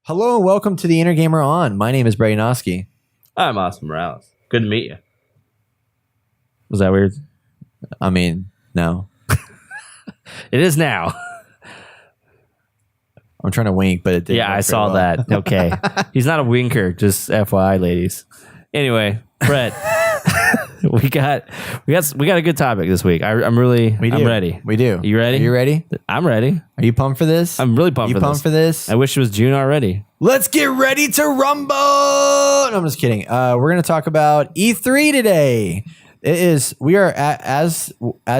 Hello and welcome to the Inner Gamer On. My name is Brady Noski. I'm Austin Morales. Good to meet you. Was that weird? I mean, no. It is now. I'm trying to wink, but it didn't. Yeah, work I very saw well. that. Okay. He's not a winker, just FYI, ladies. Anyway, Brett, we got a good topic this week. I'm ready. We do. You ready? Are you ready? I'm ready. Are you pumped for this? I'm really pumped you for pumped this. for this? I wish it was June already. Let's get ready to rumble. No, I'm just kidding. We're going to talk about E3 today. We are as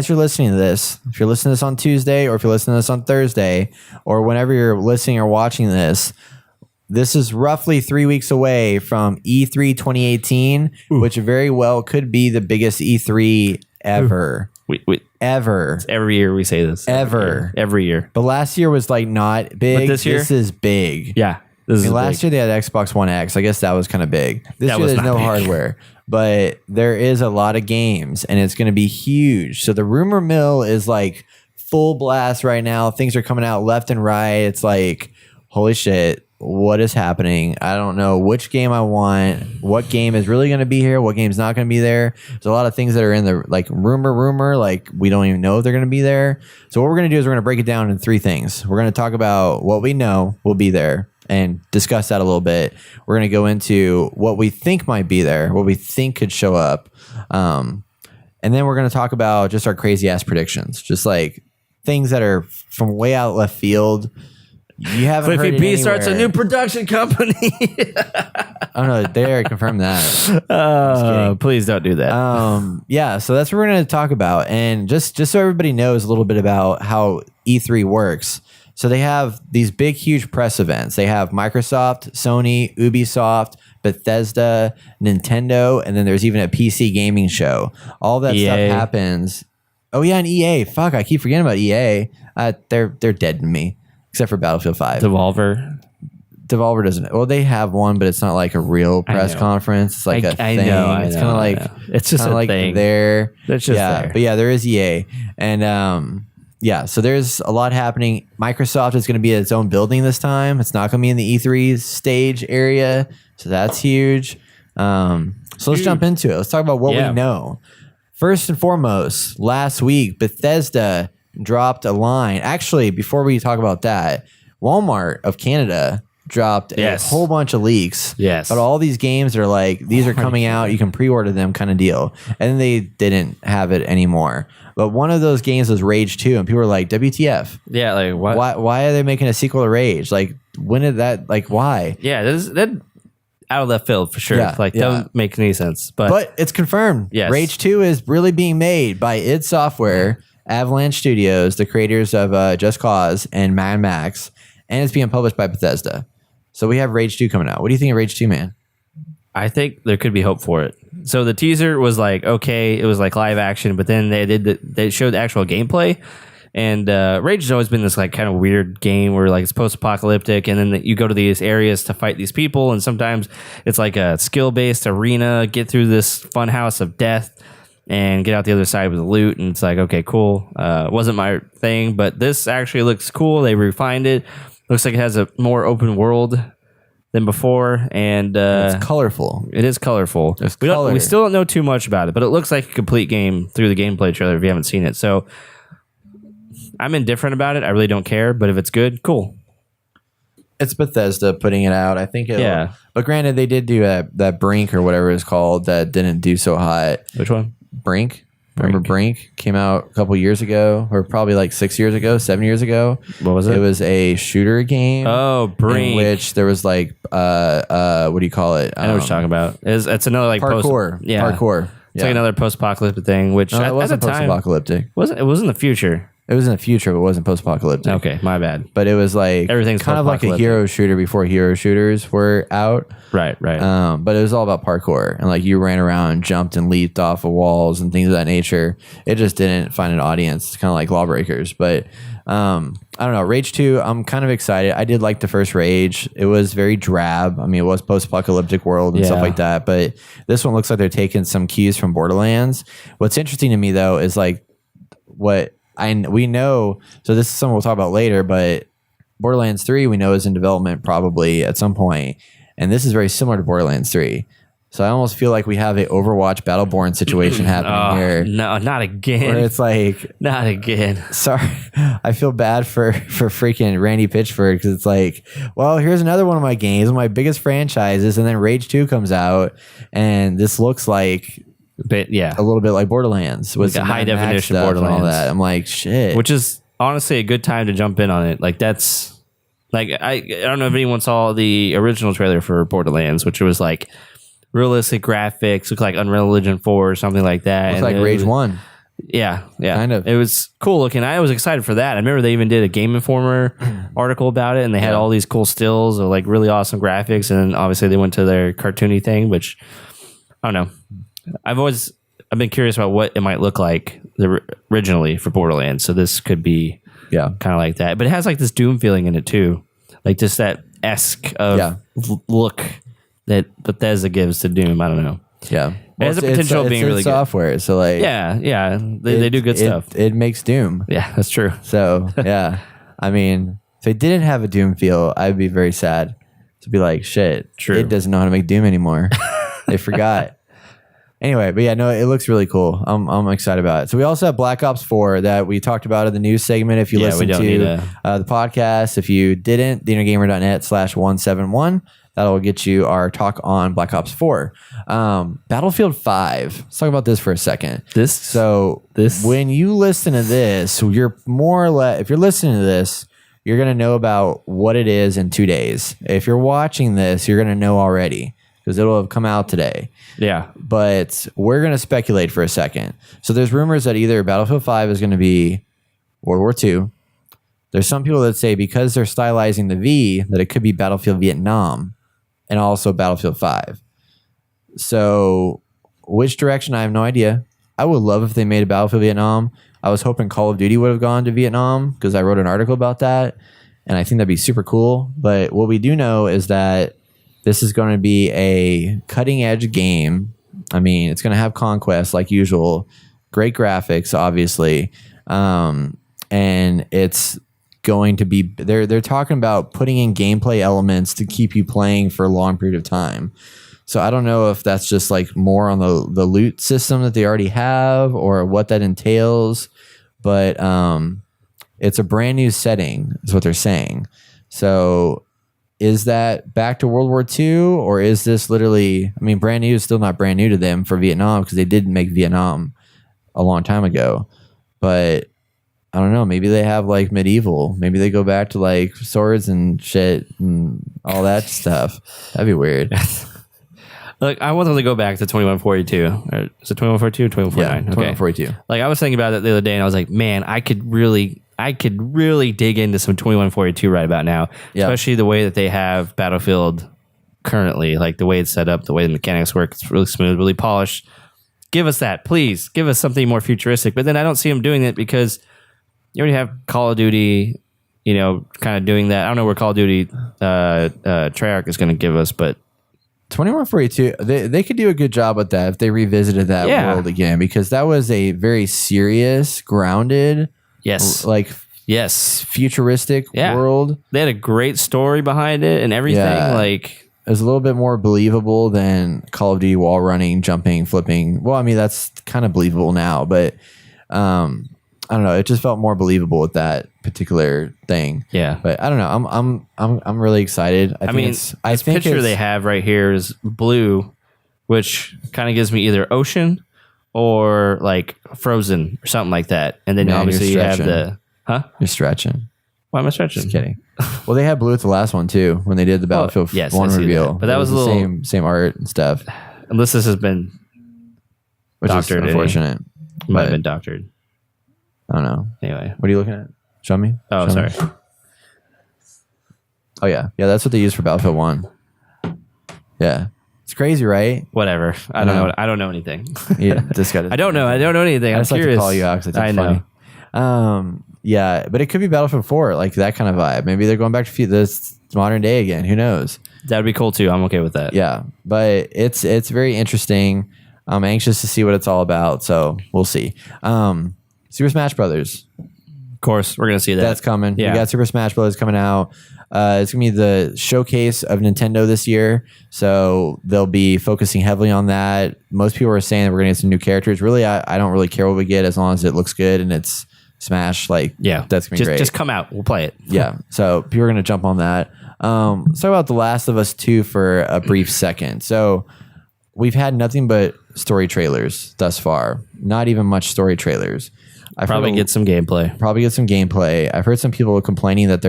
you're listening to this, if you're listening to this on Tuesday or if you're listening to this on Thursday or whenever you're listening or watching this is roughly 3 weeks away from E3 2018, which very well could be the biggest E3 ever. Ever. Every year we say this. Every year. But last year was like not big. But this year? This is big. Yeah. This is Last year they had Xbox One X. I guess that was kind of big. This year there's no hardware, but there is a lot of games and it's going to be huge. So the rumor mill is like full blast right now. Things are coming out left and right. It's like, holy shit, what is happening? I don't know which game I want. What game is really going to be here? What game's not going to be there? There's a lot of things that are in the like rumor. Like we don't even know if they're going to be there. So what we're going to do is we're going to break it down in three things. We're going to talk about what we know will be there and discuss that a little bit. We're going to go into what we think might be there, what we think could show up. And then we're going to talk about just our crazy ass predictions, just like things that are from way out left field. You haven't heard Cliffy it B anywhere. starts a new production company. Oh no, they already confirmed that. Please don't do that. Yeah, so that's what we're going to talk about. And just so everybody knows a little bit about how E3 works. So they have these big, huge press events. They have Microsoft, Sony, Ubisoft, Bethesda, Nintendo, and then there's even a PC gaming show. All that stuff happens. Oh yeah, and EA. Fuck, I keep forgetting about EA. They're dead to me, except for Battlefield 5. Devolver. Devolver doesn't. Well, they have one, but it's not like a real press conference. It's like a thing. It's kind of like it's just a like thing. There. It's just there. But yeah, there is EA, and yeah. So there's a lot happening. Microsoft is going to be in its own building this time. It's not going to be in the E3 stage area, so that's huge. So let's jump into it. Let's talk about what we know. First and foremost, last week Bethesda dropped a line. Actually, before we talk about that, Walmart of Canada dropped a whole bunch of leaks. Yes. But all these games are like, these are coming out, you can pre-order them kind of deal. And then they didn't have it anymore. But one of those games was Rage 2, and people were like, WTF? Yeah, like what? Why are they making a sequel to Rage? Like, when did that, like, why? Yeah, that out of left field for sure. Doesn't make any sense. But it's confirmed. Yes. Rage 2 is really being made by id Software, Avalanche Studios, the creators of Just Cause and Mad Max, and it's being published by Bethesda. So we have Rage 2 coming out. What do you think of Rage 2, man? I think there could be hope for it. So the teaser was like, okay, it was like live action, but then they showed the actual gameplay. And Rage has always been this like kind of weird game where like it's post-apocalyptic, and then you go to these areas to fight these people, and sometimes it's like a skill-based arena, get through this fun house of death and get out the other side with the loot. And it's like, okay, cool. Wasn't my thing, but this actually looks cool. They refined it. Looks like it has a more open world than before, and it's colorful. It is colorful. We still don't know too much about it, but it looks like a complete game through the gameplay trailer if you haven't seen it. So I'm indifferent about it. I really don't care, but if it's good, cool. It's Bethesda putting it out. I think it'll, but granted, they did do that Brink or whatever it's called that didn't do so hot. Which one? Brink. Remember Brink came out a couple years ago, or probably like 7 years ago. What was it? It was a shooter game. Oh, Brink. In which there was like, what do you call it? I know what you're talking about. It's another like parkour. Parkour. It's like another post-apocalyptic thing, which it wasn't post-apocalyptic. It was in the future. It was in the future, but it wasn't post-apocalyptic. Okay, my bad. But it was like everything's kind of like a hero shooter before hero shooters were out. Right. But it was all about parkour, and like you ran around, jumped and leaped off of walls and things of that nature. It just didn't find an audience. It's kind of like Lawbreakers. But I don't know. Rage 2, I'm kind of excited. I did like the first Rage. It was very drab. I mean, it was post-apocalyptic world and stuff like that. But this one looks like they're taking some cues from Borderlands. What's interesting to me though is like we know. So this is something we'll talk about later. But Borderlands 3 we know is in development probably at some point, and this is very similar to Borderlands 3. So I almost feel like we have a Overwatch Battleborn situation happening here. No, not again. Where it's like, not again. Sorry, I feel bad for freaking Randy Pitchford, because it's like, well, here's another one of my games, one of my biggest franchises, and then Rage 2 comes out, and this looks like a little bit like Borderlands with like a high definition Borderlands and all that. I'm like, shit. Which is honestly a good time to jump in on it. Like that's like I don't know if anyone saw the original trailer for Borderlands, which was like realistic graphics, looked like Unreal Engine 4 or something like that. It's like Rage 1. Yeah. Kind of. It was cool looking. I was excited for that. I remember they even did a Game Informer article about it, and they had all these cool stills of like really awesome graphics, and then obviously they went to their cartoony thing, which I don't know. I've been curious about what it might look like originally for Borderlands, so this could be kind of like that. But it has like this Doom feeling in it too, like just that esque of look that Bethesda gives to Doom. I don't know. Yeah. It has the potential of being really software, good. So like they do good stuff. It makes Doom. Yeah, that's true. So yeah, I mean, if they didn't have a Doom feel, I'd be very sad to be like, shit, it doesn't know how to make Doom anymore. They forgot. Anyway, but yeah, no, it looks really cool. I'm excited about it. So we also have Black Ops 4 that we talked about in the news segment. If you listened to the podcast, if you didn't, theinnergamer.net/171. That'll get you our talk on Black Ops 4. Battlefield 5. Let's talk about this for a second. When you listen to this, you're more or less, if you're listening to this, you're going to know about what it is in 2 days. If you're watching this, you're going to know already, because it'll have come out today. Yeah. But we're going to speculate for a second. So there's rumors that either Battlefield 5 is going to be World War II. There's some people that say because they're stylizing the V, that it could be Battlefield Vietnam and also Battlefield 5. So which direction, I have no idea. I would love if they made a Battlefield Vietnam. I was hoping Call of Duty would have gone to Vietnam, because I wrote an article about that, and I think that'd be super cool. But what we do know is that this is going to be a cutting edge game. I mean, it's going to have conquest like usual, great graphics, obviously. And it's going to be, they're talking about putting in gameplay elements to keep you playing for a long period of time. So I don't know if that's just like more on the loot system that they already have, or what that entails, but it's a brand new setting is what they're saying. So is that back to World War II, or is this literally, I mean, brand new is still not brand new to them for Vietnam, because they did make Vietnam a long time ago. But I don't know, maybe they have like medieval, maybe they go back to like swords and shit and all that stuff. That'd be weird. Like, I want them to go back to 2142. Or is it 2142 or 2149? Yeah, 2142. Like, I was thinking about it the other day, and I was like, man, I could really dig into some 2142 right about now. Yeah. Especially the way that they have Battlefield currently, like the way it's set up, the way the mechanics work. It's really smooth, really polished. Give us that, please. Give us something more futuristic. But then I don't see them doing it, because you already have Call of Duty, kind of doing that. I don't know where Call of Duty Treyarch is going to give us, but 2142, they could do a good job with that if they revisited that world again, because that was a very serious, grounded, futuristic world. They had a great story behind it and everything. Yeah. Like, it was a little bit more believable than Call of Duty wall running, jumping, flipping. Well, I mean, that's kind of believable now, but I don't know. It just felt more believable with that particular thing. Yeah, but I don't know. I'm really excited. I think this picture they have right here is blue, which kind of gives me either ocean or like Frozen or something like that. And then obviously you have You're stretching. Why am I stretching? Just kidding. Well, they had blue at the last one too when they did the Battlefield 1 reveal. But that was a little same art and stuff. Unless this has been doctored, is unfortunate. Might have been doctored. I don't know. Anyway, what are you looking at? Show me. Oh, sorry. Oh yeah, that's what they use for Battlefield 1. Yeah, it's crazy, right? Whatever. I don't know anything. Yeah, this guy. I don't know anything. I just curious. like to call you out because I think it's funny. Yeah, but it could be Battlefield 4, like that kind of vibe. Maybe they're going back to this modern day again. Who knows? That'd be cool too. I'm okay with that. Yeah, but it's very interesting. I'm anxious to see what it's all about. So we'll see. Super Smash Brothers. Of course, we're gonna see that. That's coming. Yeah. We got Super Smash Bros. Coming out. It's gonna be the showcase of Nintendo this year, so they'll be focusing heavily on that. Most people are saying that we're gonna get some new characters. Really, I don't really care what we get as long as it looks good and it's Smash. Like, that's gonna be great. Just come out, we'll play it. Yeah, so people are gonna jump on that. Let's talk about The Last of Us 2 for a brief second. So we've had nothing but story trailers thus far. Not even much story trailers. Probably get some gameplay. I've heard some people complaining that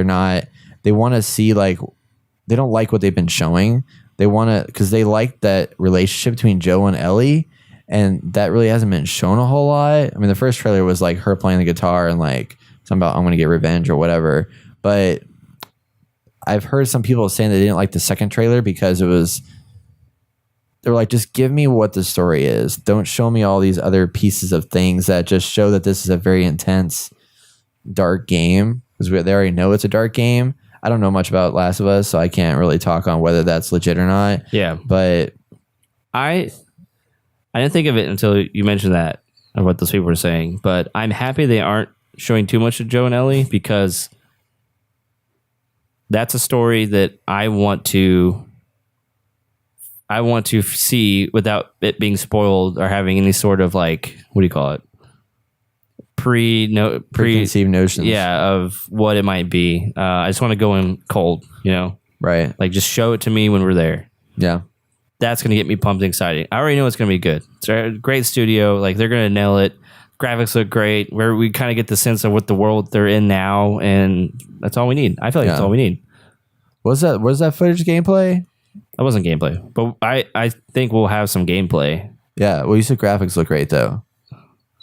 they want to see, like, they don't like what they've been showing. They want to, because they like that relationship between Joe and Ellie, and that really hasn't been shown a whole lot. I mean, the first trailer was like her playing the guitar and like something about I'm going to get revenge or whatever. But I've heard some people saying they didn't like the second trailer because they were like, just give me what the story is. Don't show me all these other pieces of things that just show that this is a very intense, dark game. Because they already know it's a dark game. I don't know much about Last of Us, so I can't really talk on whether that's legit or not. Yeah. But I didn't think of it until you mentioned that, of what those people were saying. But I'm happy they aren't showing too much of Joe and Ellie, because that's a story that I want to see without it being spoiled or having any sort of, like, what do you call it? Preconceived notions. Yeah, of what it might be. I just want to go in cold, Right. Like, just show it to me when we're there. Yeah. That's going to get me pumped and excited. I already know it's going to be good. It's a great studio. Like, they're going to nail it. Graphics look great. Where we kind of get the sense of what the world they're in now, and that's all we need. I feel like that's all we need. Was that footage gameplay? That wasn't gameplay, but I think we'll have some gameplay. Yeah. Well, you said graphics look great though.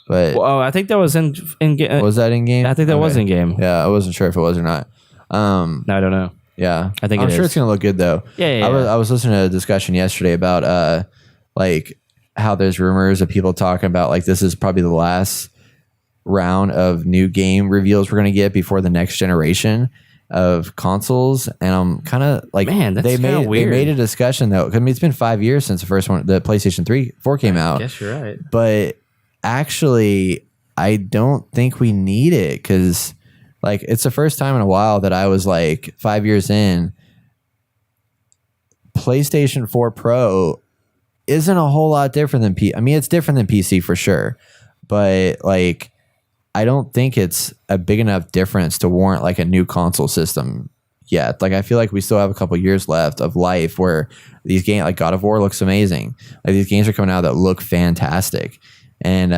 But I think that was in game. Was that in game? I think that was in game. Yeah, I wasn't sure if it was or not. No, I don't know. Yeah, I think I'm sure it's gonna look good though. Yeah. I was listening to a discussion yesterday about like how there's rumors of people talking about like this is probably the last round of new game reveals we're gonna get before the next generation of consoles, and I'm kind of like, man, that's weird. They made a discussion though. I mean, it's been 5 years since the first one, the PlayStation 4 came out. Yes, you're right. But actually, I don't think we need it, because like it's the first time in a while that I was like 5 years in. PlayStation 4 Pro isn't a whole lot different than I mean, it's different than PC for sure, but like I don't think it's a big enough difference to warrant like a new console system yet. Like I feel like we still have a couple years left of life where these games, like God of War, looks amazing. Like these games are coming out that look fantastic, and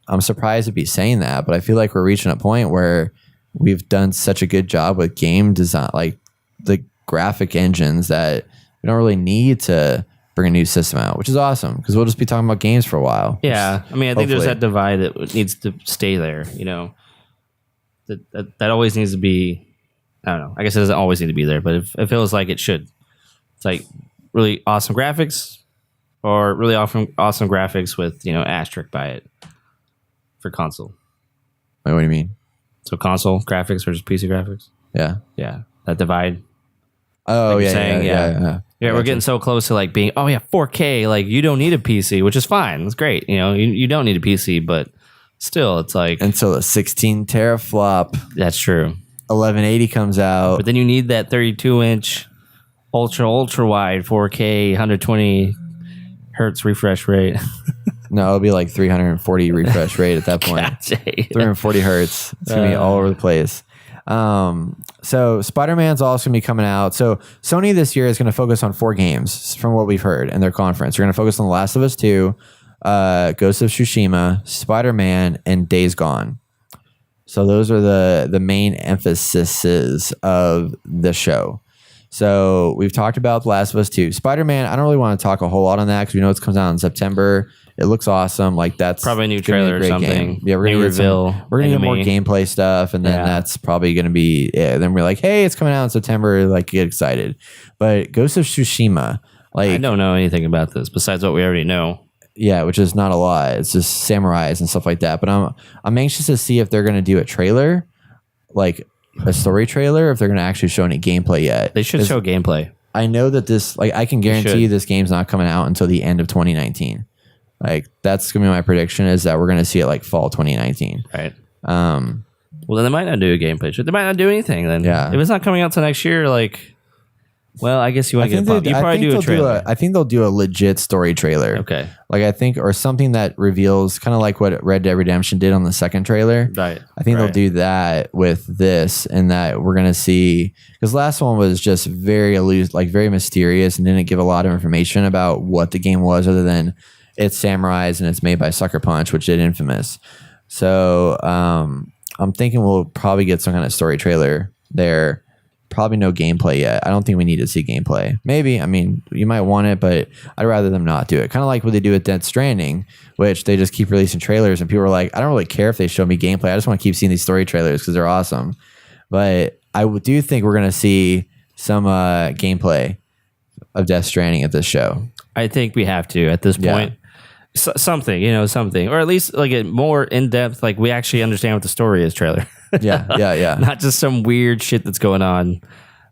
I'm surprised to be saying that, but I feel like we're reaching a point where we've done such a good job with game design, like the graphic engines, that we don't really need to bring a new system out, which is awesome because we'll just be talking about games for a while. Yeah, I mean, I think there's that divide that needs to stay there. That always needs to be. I don't know. I guess it doesn't always need to be there, but it feels like it should. It's like really awesome graphics, or really awesome graphics with asterisk by it for console. Wait, what do you mean? So console graphics versus PC graphics. Yeah. That divide. Oh, like yeah. Yeah, we're getting so close to like being 4K. Like you don't need a PC, which is fine. It's great. You don't need a PC, but still, it's like until a 16 teraflop. That's true. 1180 comes out, but then you need that 32-inch ultra wide 4K 120 hertz refresh rate. No, it'll be like 340 refresh rate at that point. 340 hertz. It's gonna be all over the place. So Spider-Man's also gonna be coming out. So Sony this year is gonna focus on 4 games from what we've heard in their conference. They're gonna focus on The Last of Us 2, Ghost of Tsushima, Spider-Man, and Days Gone. So those are the main emphases of the show. So we've talked about The Last of Us 2. Spider-Man, I don't really want to talk a whole lot on that because we know it comes out in September. It looks awesome. Like that's probably a new trailer or something. Game. Yeah, we're gonna get more gameplay stuff, and then that's probably gonna be. Yeah, then we're like, hey, it's coming out in September. Like, get excited. But Ghost of Tsushima, like I don't know anything about this besides what we already know. Yeah, which is not a lot. It's just samurais and stuff like that. But I'm anxious to see if they're gonna do a trailer, like a story trailer, if they're gonna actually show any gameplay yet. They should show gameplay. I know that this, like, I can guarantee you this game's not coming out until the end of 2019. Like, that's gonna be my prediction, is that we're gonna see it like fall 2019. Right. Well, Well, then they might not do a gameplay show. They might not do anything then. Yeah. If it's not coming out till next year, like, well, I guess you want to get a pop. You probably do a trailer. I think they'll do a legit story trailer. Okay. Like I think, or something that reveals kind of like what Red Dead Redemption did on the second trailer. Right. I think they'll do that with this, and that we're gonna see, because last one was just very very mysterious, and didn't give a lot of information about what the game was, other than it's samurais and it's made by Sucker Punch, which did Infamous. So I'm thinking we'll probably get some kind of story trailer there. Probably no gameplay yet. I don't think we need to see gameplay. Maybe. I mean, you might want it, but I'd rather them not do it. Kind of like what they do with Death Stranding, which they just keep releasing trailers, and people are like, I don't really care if they show me gameplay. I just want to keep seeing these story trailers because they're awesome. But I do think we're going to see some gameplay of Death Stranding at this show. I think we have to at this point. Something, or at least like a more in depth, like we actually understand what the story is trailer. Yeah. Not just some weird shit that's going on.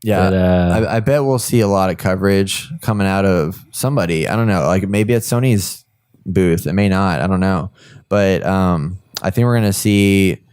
Yeah, but, I bet we'll see a lot of coverage coming out of somebody. I don't know, like maybe at Sony's booth. It may not. I don't know, but I think we're gonna see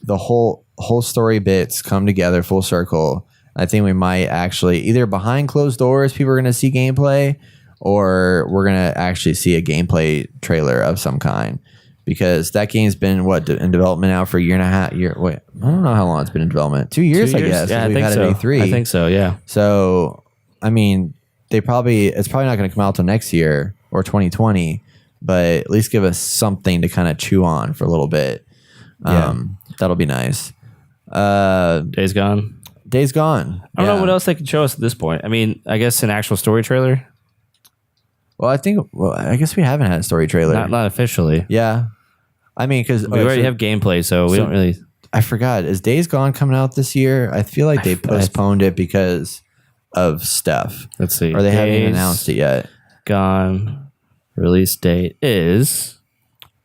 the whole story bits come together full circle. I think we might actually either behind closed doors, people are gonna see gameplay, or we're going to actually see a gameplay trailer of some kind, because that game's been in development now for a year and a half. Wait, I don't know how long it's been in development. 2 years, I guess. Yeah, we've had so. It E3. I think so. Yeah. So, I mean, it's probably not going to come out till next year or 2020, but at least give us something to kind of chew on for a little bit. That'll be nice. Days Gone. Days Gone. I don't know what else they could show us at this point. I mean, I guess an actual story trailer. Well, I guess we haven't had a story trailer. Not officially. Yeah. I mean, because we already have gameplay, so we don't really. I forgot. Is Days Gone coming out this year? I feel like they postponed it because of stuff. Let's see. Or they haven't even announced it yet. Gone. Release date is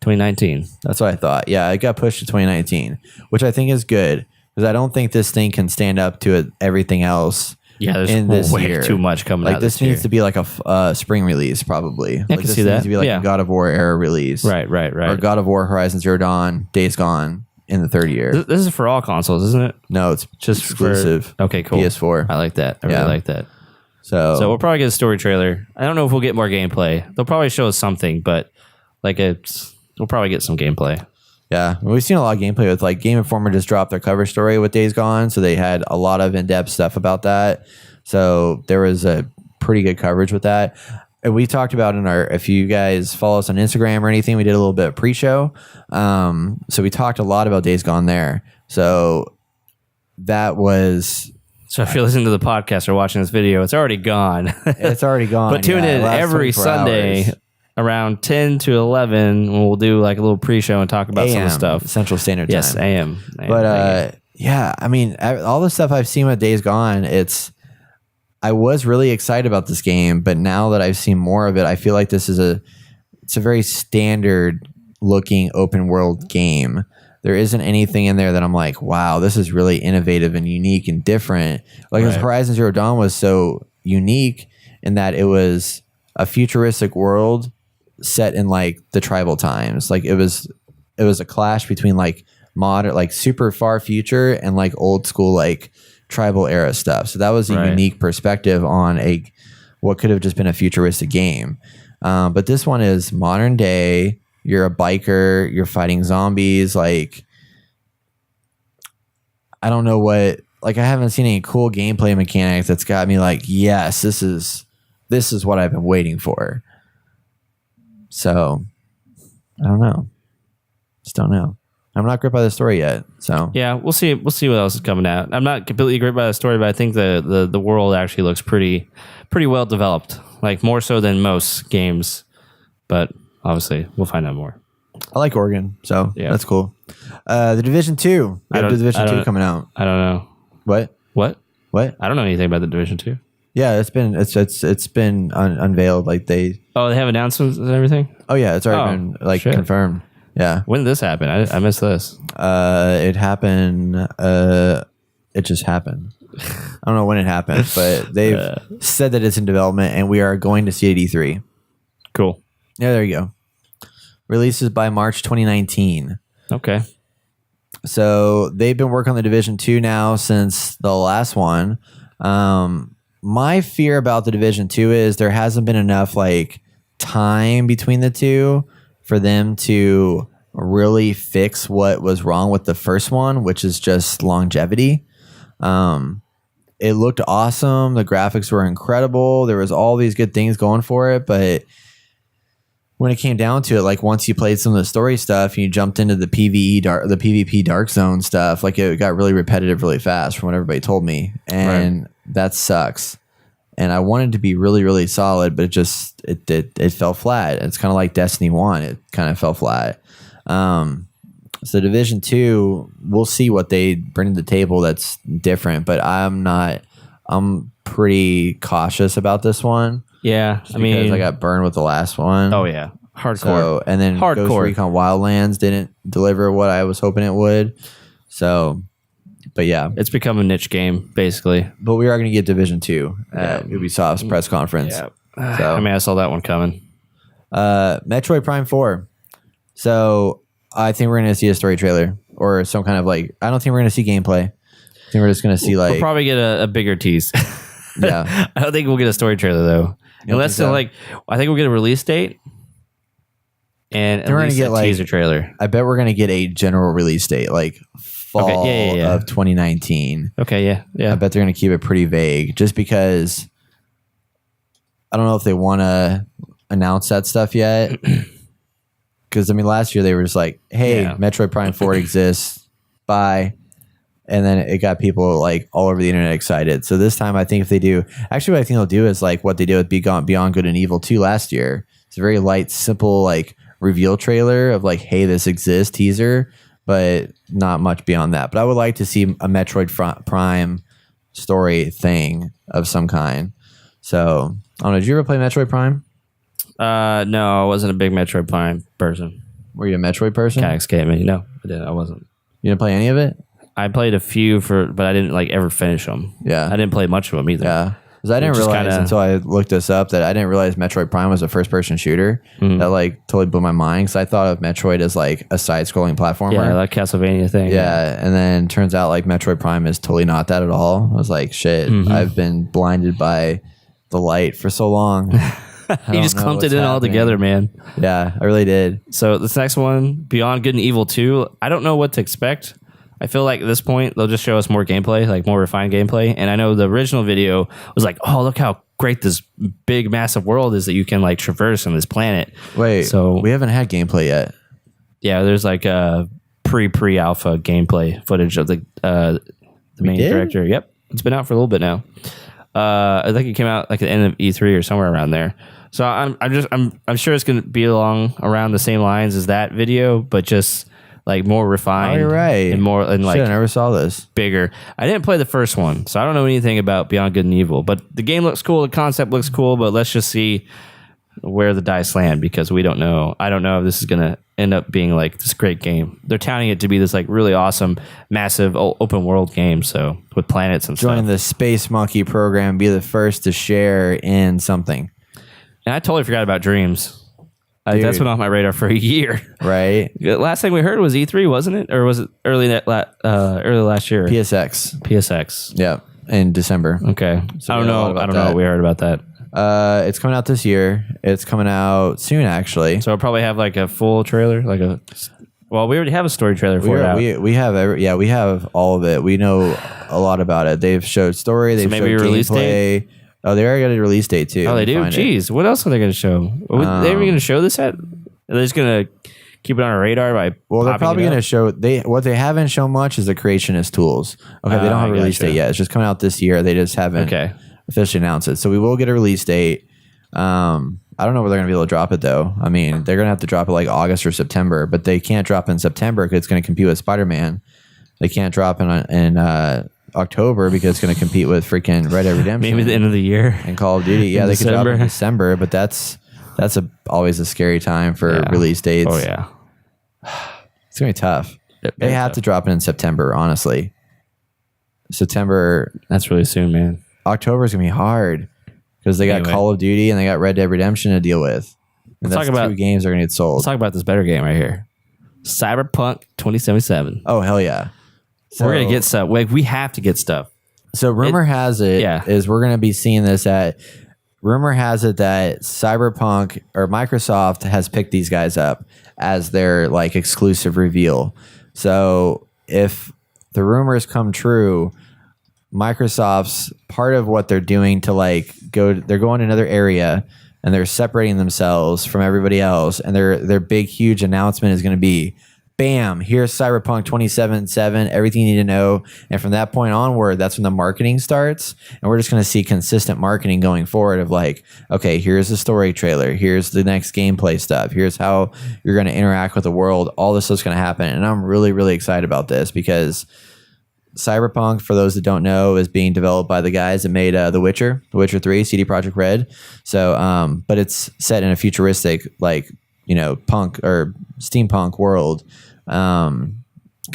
2019. That's what I thought. Yeah, it got pushed to 2019, which I think is good, because I don't think this thing can stand up to everything else. Yeah, there's in this way year. too much coming out. This needs to be like a spring release, probably. I can see that. Needs to be like a God of War era release. Right. Or God of War Horizon Zero Dawn, Days Gone in the third year. This is for all consoles, isn't it? No, it's just exclusive. Okay, cool. PS4. I like that. I really like that. So we'll probably get a story trailer. I don't know if we'll get more gameplay. They'll probably show us something, but we'll probably get some gameplay. Yeah, we've seen a lot of gameplay with, like, Game Informer just dropped their cover story with Days Gone, so they had a lot of in-depth stuff about that. So there was a pretty good coverage with that. And we talked about if you guys follow us on Instagram or anything, we did a little bit of pre-show. So we talked a lot about Days Gone there. So that was... So if you're listening to the podcast or watching this video, it's already gone. It's already gone. But tune in every Sunday around 10 to 11. We'll do like a little pre-show and talk about some of the stuff. Central Standard Time. Yes, AM. But yeah, I mean, all the stuff I've seen with Days Gone, I was really excited about this game, but now that I've seen more of it, I feel like it's a very standard looking open world game. There isn't anything in there that I'm like, wow, this is really innovative and unique and different. Like Horizon Zero Dawn was so unique in that it was a futuristic world set in like the tribal times. Like it was a clash between like modern, like super far future and like old school, like tribal era stuff. So that was a unique perspective on what could have just been a futuristic game. But this one is modern day. You're a biker. You're fighting zombies. Like, I don't know what. Like, I haven't seen any cool gameplay mechanics that's got me like, yes, this is what I've been waiting for. So, I don't know. Just don't know. I'm not gripped by the story yet. So yeah, we'll see. We'll see what else is coming out. I'm not completely gripped by the story, but I think the world actually looks pretty well developed. Like more so than most games. But obviously, we'll find out more. I like Oregon, so that's cool. The Division 2. The Division 2 coming out. I don't know. What? I don't know anything about the Division 2. Yeah, it's been unveiled. Like they have announcements and everything. Oh yeah, it's already been confirmed. Yeah. When did this happen? I missed this. It happened. It just happened. I don't know when it happened, but they've said that it's in development, and we are going to see it at E3. Cool. Yeah, there you go. Releases by March 2019. Okay. So they've been working on the Division 2 now since the last one. My fear about the Division 2 is there hasn't been enough like time between the two for them to really fix what was wrong with the first one, which is just longevity. It looked awesome. The graphics were incredible. There was all these good things going for it, but when it came down to it, like once you played some of the story stuff and you jumped into the PvP Dark Zone stuff, like it got really repetitive really fast from what everybody told me. And that sucks. And I wanted to be really, really solid, but it fell flat. It's kind of like Destiny 1. It kind of fell flat. So Division 2, we'll see what they bring to the table that's different, but I'm pretty cautious about this one. Yeah, I mean, because I got burned with the last one. Oh yeah, hardcore. So, and then Ghost Recon Wildlands didn't deliver what I was hoping it would. So, but yeah, it's become a niche game basically. But we are going to get Division 2 at Ubisoft's press conference. Yeah, so, I mean, I saw that one coming. Metroid Prime 4. So I think we're going to see a story trailer or some kind of like. I don't think we're going to see gameplay. I think we're just going to see like. We'll probably get a bigger tease. Yeah, I don't think we'll get a story trailer though. Unless so? Like, I think we'll get a release date and at least a teaser trailer. I bet we're gonna get a general release date, like fall of 2019. Okay, yeah. I bet they're gonna keep it pretty vague, just because I don't know if they want to announce that stuff yet. Because I mean, last year they were just like, "Hey, Metroid Prime 4 exists. Bye." And then it got people like all over the internet excited. So this time I think if they do, actually what I think they'll do is like what they did with Beyond Good and Evil 2 last year. It's a very light, simple like reveal trailer of like, hey, this exists teaser, but not much beyond that. But I would like to see a Metroid Prime story thing of some kind. So I don't know. Did you ever play Metroid Prime? No, I wasn't a big Metroid Prime person. Were you a Metroid person? Kind of scared me. No, I didn't. I wasn't. You didn't play any of it? I played a few but I didn't like ever finish them. Yeah, I didn't play much of them either. Yeah, because I didn't realize until I looked this up that I didn't realize Metroid Prime was a first-person shooter. Mm-hmm. That like totally blew my mind because I thought of Metroid as like a side-scrolling platformer. Yeah, like Castlevania thing. Yeah, and then turns out like Metroid Prime is totally not that at all. I was like, shit, I've been blinded by the light for so long. You just clumped it in all together, man. Yeah, I really did. So this next one, Beyond Good and Evil 2, I don't know what to expect. I feel like at this point, they'll just show us more gameplay, like more refined gameplay. And I know the original video was like, oh, look how great this big, massive world is that you can like traverse on this planet. Wait, so we haven't had gameplay yet. Yeah, there's like a pre-alpha gameplay footage of the main character. Yep, it's been out for a little bit now. I think it came out like at the end of E3 or somewhere around there. So I'm sure it's going to be around the same lines as that video, but just like more refined. Oh, you're right. And more and like I never saw this. Bigger. I didn't play the first one, so I don't know anything about Beyond Good and Evil. But the game looks cool. The concept looks cool. But let's just see where the dice land because we don't know. I don't know if this is gonna end up being like this great game. They're touting it to be this like really awesome, massive open world game. So with planets and Join the Space Monkey program. Be the first to share in something. And I totally forgot about Dreams. That's been off my radar for a year. Right. The last thing we heard was E3, wasn't it? Or was it early last year? PSX. Yeah, in December. Okay. So I don't know what we heard about that. It's coming out this year. It's coming out soon, actually. So I'll probably have like a full trailer, well, we already have a story trailer for it. We have all of it. We know a lot about it. They've showed story. They've showed release gameplay. Oh, they already got a release date too. Oh, they do? Jeez, what else are they going to show? Are they even going to show this at? Are they just going to keep it on our radar by? Well, they're probably going to show. What they haven't shown much is the creationist tools. Okay, they don't have a release date yet. It's just coming out this year. They just haven't officially announced it. So we will get a release date. I don't know where they're going to be able to drop it though. I mean, they're going to have to drop it like August or September, but they can't drop in September because it's going to compete with Spider-Man. They can't drop in October because it's going to compete with freaking Red Dead Redemption. Maybe the end of the year and Call of Duty. Yeah, they could drop in December, but that's always a scary time for release dates. Oh yeah, it's gonna be tough. They have to drop it in September. Honestly, September. That's really soon, man. October is gonna be hard because they got Call of Duty and they got Red Dead Redemption to deal with. And that's two games are gonna get sold. Let's talk about this better game right here. Cyberpunk 2077. Oh, hell yeah. So we're going to get stuff. Like, we have to get stuff. So rumor has it is we're going to be seeing this at... Rumor has it that Cyberpunk or Microsoft has picked these guys up as their like exclusive reveal. So if the rumors come true, Microsoft's part of what they're doing to like they're going to another area and they're separating themselves from everybody else. And their big, huge announcement is going to be, bam, here's Cyberpunk 2077, everything you need to know. And from that point onward, that's when the marketing starts. And we're just going to see consistent marketing going forward of like, okay, here's the story trailer. Here's the next gameplay stuff. Here's how you're going to interact with the world. All this stuff's going to happen. And I'm really, really excited about this because Cyberpunk, for those that don't know, is being developed by the guys that made The Witcher 3, CD Projekt Red. So, but it's set in a futuristic, like, you know, punk or steampunk world kind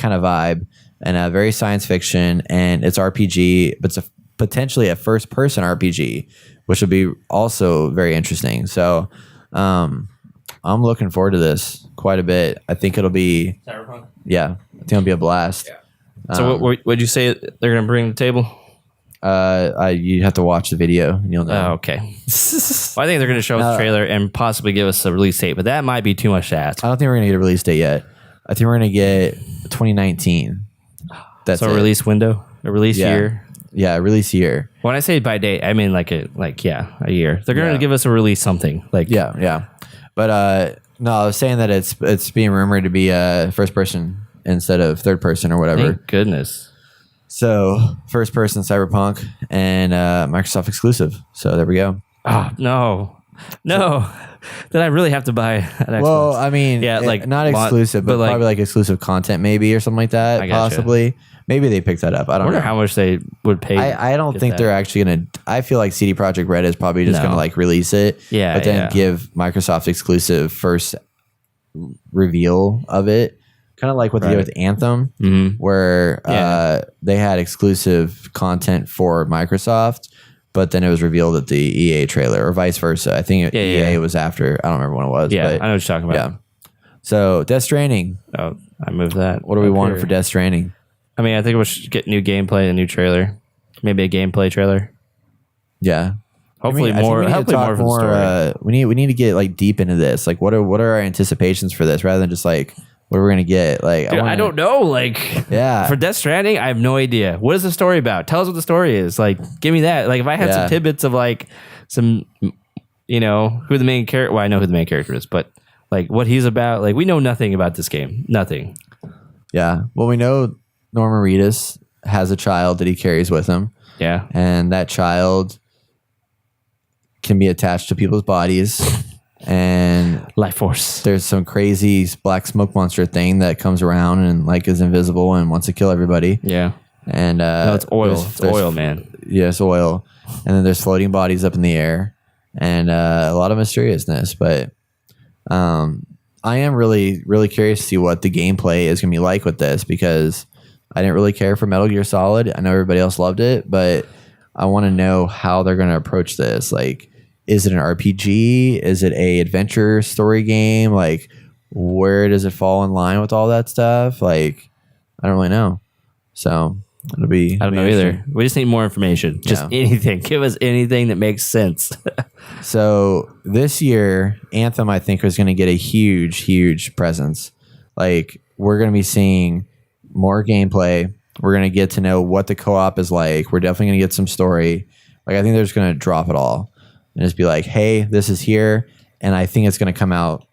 of vibe, and very science fiction, and it's RPG, but it's potentially a first person RPG, which will be also very interesting. So I'm looking forward to this quite a bit. I think it'll be Cyberpunk. Yeah, I think it'll be a blast. Yeah. So what would you say they're going to bring to the table? You have to watch the video and you'll know. Oh, okay. Well, I think they're going to show us the trailer and possibly give us a release date, but that might be too much to ask. I don't think we're going to get a release date yet. I think we're going to get 2019. That's so a release window, a release year. Yeah, a release year. When I say by date, I mean a year. They're going to give us a release something like yeah. But no, I was saying that it's being rumored to be first person instead of third person or whatever. Thank goodness. So first person Cyberpunk and Microsoft exclusive. So there we go. Oh no. Then I really have to buy an Xbox. Well, I mean, not exclusive, but probably like exclusive content maybe or something like that. Possibly. Maybe they picked that up. I don't know how much they would pay. I don't think they're actually going to. I feel like CD Projekt Red is probably just going to like release it. Yeah. But then give Microsoft exclusive first reveal of it. Kind of like what they did with Anthem, where they had exclusive content for Microsoft, but then it was revealed at the EA trailer, or vice versa. I think EA was after. I don't remember when it was. Yeah, but I know what you're talking about. Yeah. So Death Stranding. Oh, I moved that. What do we want for Death Stranding? I mean, I think we should get new gameplay, a new trailer, maybe a gameplay trailer. Yeah. Hopefully more. Hopefully more from the story. We need to get like deep into this. Like, what are our anticipations for this, rather than just like, what are we gonna get? Like, dude, I don't know. Like, for Death Stranding, I have no idea. What is the story about? Tell us what the story is. Like, give me that. Like, if I had some tidbits of like some, you know, who the main character. Well, I know who the main character is, but like what he's about. Like, we know nothing about this game. Nothing. Yeah. Well, we know Norman Reedus has a child that he carries with him. Yeah. And that child can be attached to people's bodies. And life force. There's some crazy black smoke monster thing that comes around and like is invisible and wants to kill everybody. Yeah. And no, it's oil. It's oil, man. Yes, oil. And then there's floating bodies up in the air and a lot of mysteriousness. But I am really, really curious to see what the gameplay is going to be like with this, because I didn't really care for Metal Gear Solid. I know everybody else loved it, but I want to know how they're going to approach this. Like, is it an RPG? Is it a adventure story game? Like, where does it fall in line with all that stuff? Like, I don't really know. So it'll be. I don't know either. We just need more information. Just anything. Give us anything that makes sense. So this year, Anthem, I think, is going to get a huge, huge presence. Like, we're going to be seeing more gameplay. We're going to get to know what the co-op is like. We're definitely going to get some story. Like, I think they're just going to drop it all and just be like, hey, this is here. And I think it's going to come out.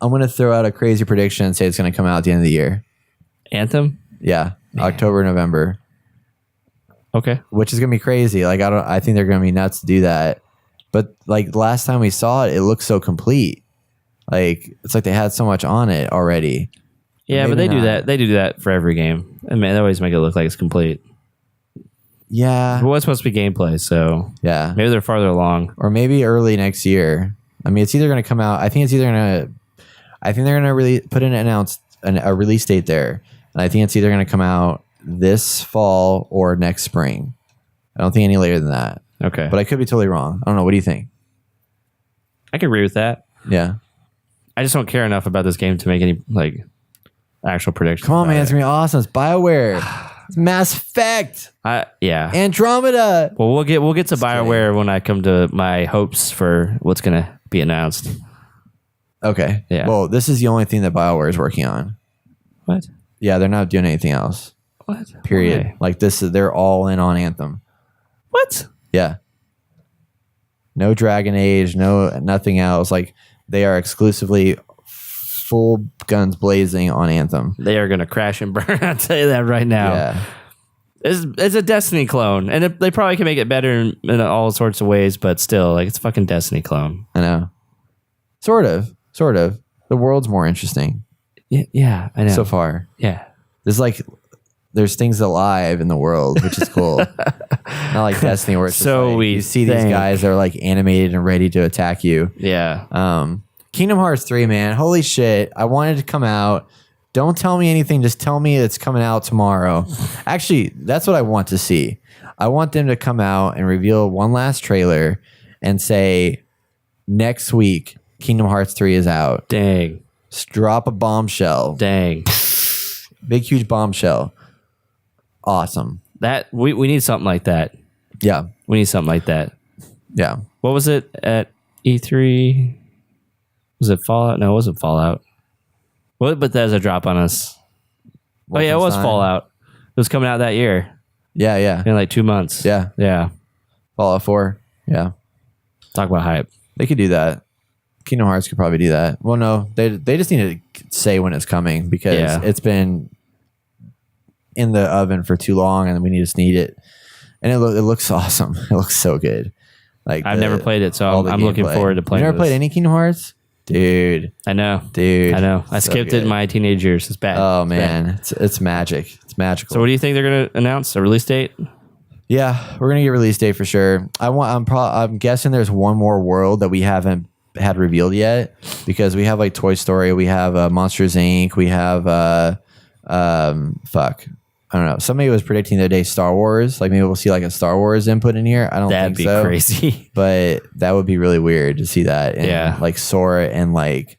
I'm going to throw out a crazy prediction and say it's going to come out at the end of the year. Anthem? Yeah. Man. October, November. Okay. Which is going to be crazy. Like, I think they're going to be nuts to do that. But like the last time we saw it, it looked so complete. Like, it's like they had so much on it already. Yeah, but they do that. They do that for every game. I mean, they always make it look like it's complete. Yeah. It was supposed to be gameplay, so yeah, maybe they're farther along. Or maybe early next year. I mean, it's either going to come out. I think they're going to really put in a release date there. And I think it's either going to come out this fall or next spring. I don't think any later than that. Okay. But I could be totally wrong. I don't know. What do you think? I can agree with that. Yeah. I just don't care enough about this game to make any like actual predictions. Come on, man. about It's going to be awesome. It's BioWare. It's Mass Effect. Yeah. Andromeda. Well, we'll get to BioWare when I come to my hopes for what's going to be announced. Okay. Yeah. Well, this is the only thing that BioWare is working on. What? Yeah, they're not doing anything else. What? Period. Why? Like this is they're all in on Anthem. What? Yeah. No Dragon Age, nothing else. Like they are exclusively full guns blazing on Anthem. They are going to crash and burn. I'll tell you that right now. Yeah. It's a Destiny clone, and they probably can make it better in all sorts of ways, but still, like it's a fucking Destiny clone. I know. Sort of. The world's more interesting Yeah, I know. so far. Yeah. There's things alive in the world, which is cool. Not like Destiny where it's just like, you see these guys that are like animated and ready to attack you. Yeah. Kingdom Hearts 3, man. Holy shit. I wanted to come out. Don't tell me anything. Just tell me it's coming out tomorrow. Actually, that's what I want to see. I want them to come out and reveal one last trailer and say, next week, Kingdom Hearts 3 is out. Dang. Just drop a bombshell. Dang. Big, huge bombshell. Awesome. That we need something like that. Yeah. We need something like that. Yeah. What was it at E3? Was it Fallout? No, it wasn't Fallout. What did Bethesda drop on us? Oh yeah, it was Fallout. It was coming out that year. Yeah. In like 2 months. Yeah. Fallout 4. Yeah. Talk about hype. They could do that. Kingdom Hearts could probably do that. Well, no, they just need to say when it's coming because it's been in the oven for too long, and we just need it. And it looks awesome. It looks so good. Like I've never played it, so I'm looking forward to playing. You never played any Kingdom Hearts, dude? I know. I skipped it in my teenage years. It's bad. Oh man, it's magic. It's magical. So, what do you think they're gonna announce? A release date? Yeah, we're gonna get a release date for sure. I'm guessing there's one more world that we haven't had revealed yet because we have like Toy Story, we have Monsters Inc., we have I don't know. Somebody was predicting the other day Star Wars. Like maybe we'll see like a Star Wars input in here. I don't think so. That'd be crazy. But that would be really weird to see that. And like Sora and like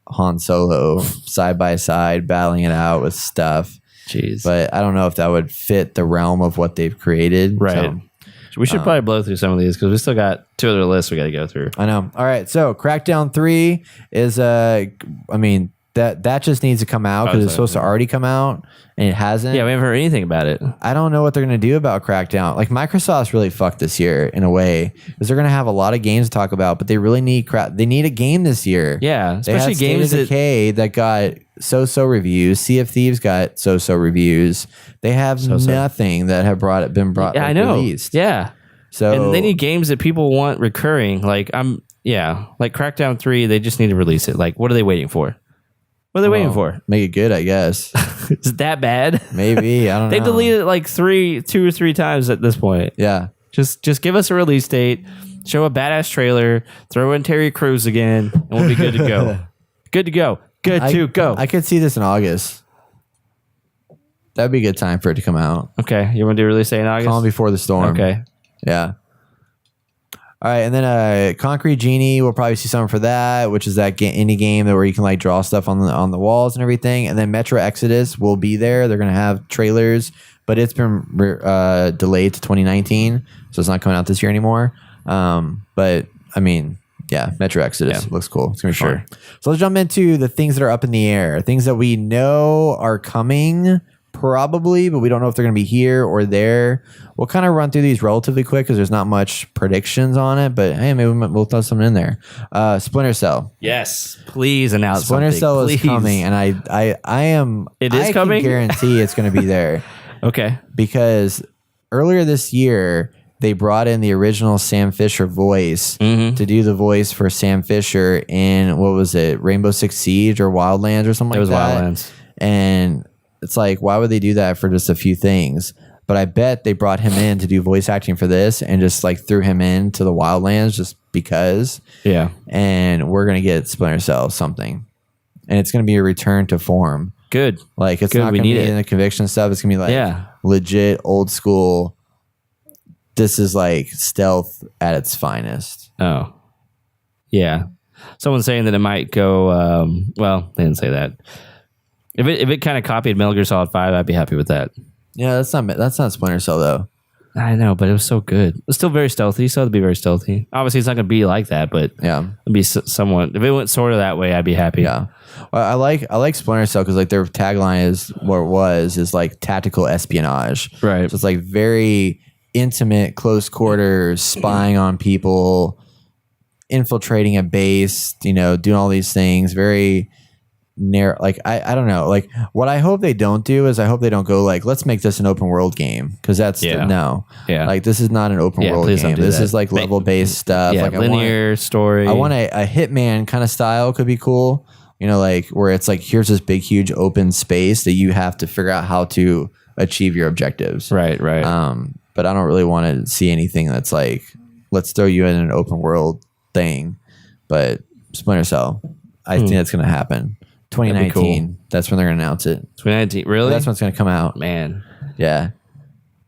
Han Solo side by side battling it out with stuff. Jeez. But I don't know if that would fit the realm of what they've created. Right. So we should probably blow through some of these because we still got 2 other lists we got to go through. I know. All right. So Crackdown 3 is that just needs to come out because it's supposed to already come out and it hasn't. Yeah, we haven't heard anything about it. I don't know what they're going to do about Crackdown. Like Microsoft's really fucked this year in a way because they're going to have a lot of games to talk about, but they really need they need a game this year. Yeah, especially games that got so reviews. Sea of Thieves got so reviews. They have nothing that have been brought. Yeah, I know. Released. Yeah. So and they need games that people want recurring. Like like Crackdown 3. They just need to release it. Like, what are they waiting for? What are they waiting for? Make it good, I guess. Is it that bad? Maybe. I don't know. They deleted it like 2 or 3 times at this point. Yeah. Just give us a release date, show a badass trailer, throw in Terry Crews again, and we'll be good to go. Good to go. Good to go. I could see this in August. That'd be a good time for it to come out. Okay. You want to do a release date in August? Calm Before the Storm. Okay. Yeah. All right, and then Concrete Genie, we'll probably see something for that, which is that indie game where you can like draw stuff on the walls and everything. And then Metro Exodus will be there. They're gonna have trailers, but it's been delayed to 2019, so it's not coming out this year anymore. But I mean, yeah, Metro Exodus looks cool. It's gonna be fun. So let's jump into the things that are up in the air, things that we know are coming. Probably, but we don't know if they're going to be here or there. We'll kind of run through these relatively quick because there's not much predictions on it, but hey, maybe we'll throw something in there. Splinter Cell. Yes, please announce Splinter something. Cell is coming, and I am. It is coming? I can guarantee it's going to be there. Okay. Because earlier this year, they brought in the original Sam Fisher voice to do the voice for Sam Fisher in, what was it, Rainbow Six Siege or Wildlands or something like that. It was Wildlands. And it's like, why would they do that for just a few things? But I bet they brought him in to do voice acting for this and just like threw him into the Wildlands just because. Yeah. And we're going to get Splinter Cell something. And it's going to be a return to form. Good. Like it's not going to be in the conviction stuff. It's going to be like legit old school. This is like stealth at its finest. Oh. Yeah. someone's saying that it might go. Well, they didn't say that. If it kind of copied Metal Gear Solid 5, I'd be happy with that. Yeah, that's not Splinter Cell though. I know, but it was so good. It was still very stealthy. So it'd be very stealthy. Obviously, it's not going to be like that, but yeah, it'd be somewhat. If it went sort of that way, I'd be happy. Yeah, well, I like Splinter Cell because like their tagline is what it was is like tactical espionage. Right. So it's like very intimate, close quarters, spying on people, infiltrating a base. You know, doing all these things. Very narrow. Like I don't know. Like what I hope they don't do is I hope they don't go like let's make this an open world game because that's no. Yeah. Like this is not an open world game. This is like level based stuff. Yeah, like linear story. I want a Hitman kind of style could be cool. You know, like where it's like here's this big huge open space that you have to figure out how to achieve your objectives. Right. But I don't really want to see anything that's like let's throw you in an open world thing. But Splinter Cell, I think that's going to happen. 2019. Cool. That's when they're going to announce it. 2019. Really? That's when it's going to come out. Man. Yeah.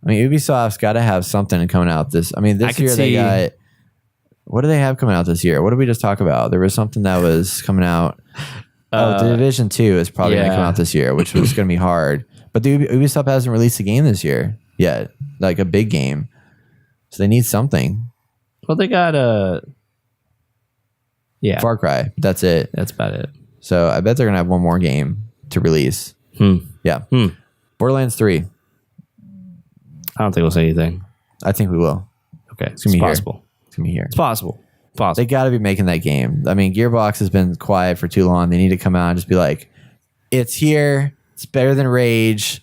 I mean, Ubisoft's got to have something coming out this. I mean, this year they got. What do they have coming out this year? What did we just talk about? There was something that was coming out. The Division 2 is probably going to come out this year, which was going to be hard. But Ubisoft hasn't released a game this year yet, like a big game. So they need something. Well, they got Far Cry. That's it. That's about it. So I bet they're going to have one more game to release. Yeah. Borderlands 3. I don't think we'll say anything. I think we will. Okay. It's going to be possible. It's going to be here. It's possible. They got to be making that game. I mean, Gearbox has been quiet for too long. They need to come out and just be like, it's here. It's better than Rage.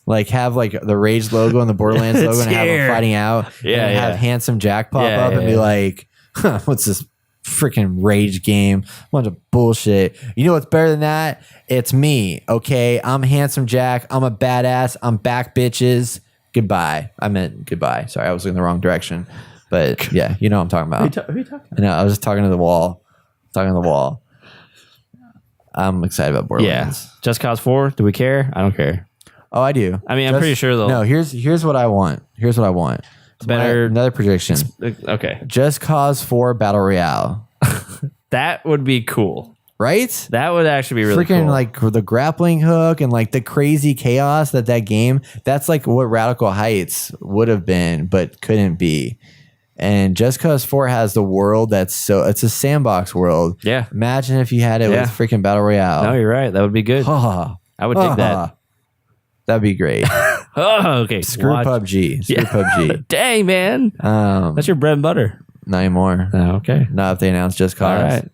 Like have like the Rage logo and the Borderlands logo and have them fighting out. Yeah. And have Handsome Jack pop up and be like, huh, what's this freaking Rage game? A bunch of bullshit. You know what's better than that? It's me. Okay. I'm Handsome Jack. I'm a badass. I'm back, bitches. Goodbye. I meant goodbye. Sorry, I was in the wrong direction. But yeah, you know what I'm talking about. Who are you talking about? No, I was just talking to the wall. I'm excited about Borderlands. Yeah. Just Cause 4. Do we care? I don't care. Oh, I do. I mean, I'm pretty sure they'll. No, here's what I want. Better. Another prediction. Okay. Just Cause 4 Battle Royale. That would be cool. Right? That would actually be really cool. Freaking like the grappling hook and like the crazy chaos that game, that's like what Radical Heights would have been, but couldn't be. And Just Cause 4 has the world it's a sandbox world. Yeah. Imagine if you had it with freaking Battle Royale. No, you're right. That would be good. I would dig that. That'd be great. Oh, okay. Screw PUBG. PUBG. Dang, man. That's your bread and butter. Not anymore. Oh, okay. Not if they announce Just Cause.